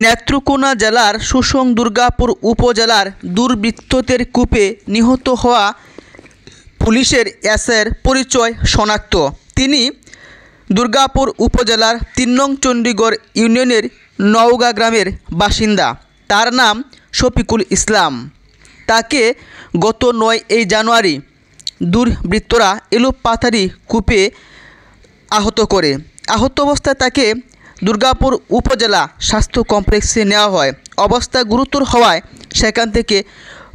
নেত্রকোনা জেলার সুসং দুর্গাপুর উপজেলার দুর্বৃত্তদের কূপে নিহত হওয়া পুলিশের এসের পরিচয় শনাক্ত। তিনি দুর্গাপুর উপজেলার ৩ নং চণ্ডীগড় ইউনিয়নের নওগাঁ গ্রামের বাসিন্দা। তার নাম শফিকুল ইসলাম। তাকে গত ৯ জানুয়ারি দুর্বৃত্তরা এলোপাথারি কূপে আহত করে। আহত অবস্থায় তাকে দুর্গাপুর উপজেলা স্বাস্থ্য কমপ্লেক্সে নেওয়া হয়। অবস্থা গুরুতর হওয়ায় সেখান থেকে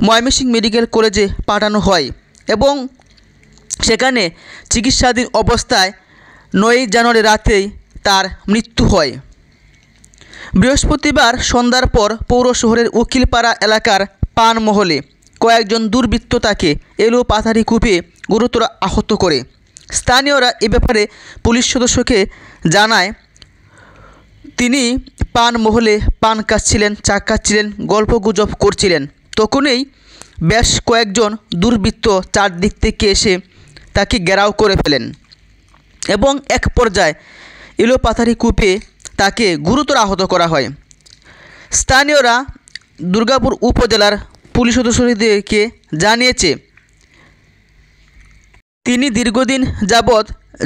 ময়মনসিংহ মেডিকেল কলেজে পাঠানো হয় এবং সেখানে চিকিৎসাধীন অবস্থায় ৯ জানুয়ারি রাতেই তার মৃত্যু হয়। বৃহস্পতিবার সন্ধ্যার পর পৌর শহরের উকিলপাড়া এলাকার পানমহলে কয়েকজন দুর্বৃত্ত তাকে এলোপাথারি কূপে গুরুতর আহত করে। স্থানীয়রা এ ব্যাপারে পুলিশ সদস্যকে জানায়। তিনি পানমহলে পান খাচ্ছিলেন, চা খাচ্ছিলেন, গল্পগুজব করছিলেন। তখনই বেশ কয়েকজন দুর্বৃত্ত চারদিক থেকে এসে তাকে ঘেরাও করে ফেলেন এবং এক পর্যায়ে এলোপাথারি কূপে তাকে গুরুতর আহত করা হয়। স্থানীয়রা দুর্গাপুর উপজেলার পুলিশ সদস্যদেরকে জানিয়েছে তিনি দীর্ঘদিন যাবৎ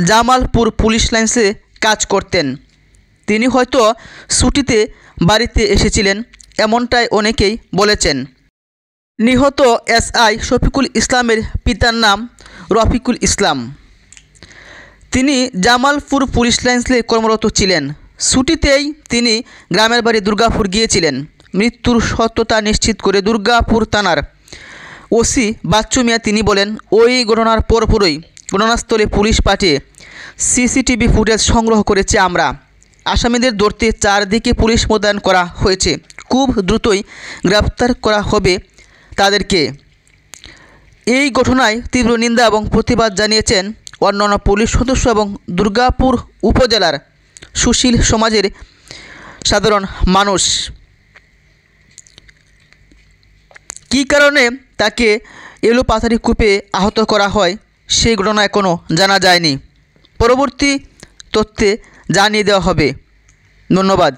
জামালপুর পুলিশ লাইন্সে কাজ করতেন। তিনি হয়তো ছুটিতে বাড়িতে এসেছিলেন, এমনটাই অনেকেই বলেছেন। নিহত এসআই শফিকুল ইসলামের পিতার নাম রফিকুল ইসলাম। তিনি জামালপুর পুলিশ লাইন্সে কর্মরত ছিলেন। ছুটিতেই তিনি গ্রামের বাড়ি দুর্গাপুর গিয়েছিলেন। মৃত্যুর সত্যতা নিশ্চিত করে দুর্গাপুর থানার ওসি বাচ্চু মিয়া তিনি বলেন, ওই ঘটনার পরপরই ঘটনাস্থলে পুলিশ পাঠিয়ে সিসিটিভি ফুটেজ সংগ্রহ করেছে আমরা। আসামিদের ধরতে চারদিকে পুলিশ মোতায়েন করা হয়েছে। খুব দ্রুতই গ্রেপ্তার করা হবে তাদেরকে। এই ঘটনায় তীব্র নিন্দা এবং প্রতিবাদ জানিয়েছেন অন্যান্য পুলিশ সদস্য এবং দুর্গাপুর উপজেলার সুশীল সমাজের সাধারণ মানুষ। কী কারণে তাকে এলোপাথারি কূপে আহত করা হয় সেই ঘটনা এখনও জানা যায়নি। পরবর্তী তথ্যে জানিয়ে দেওয়া হবে। ধন্যবাদ।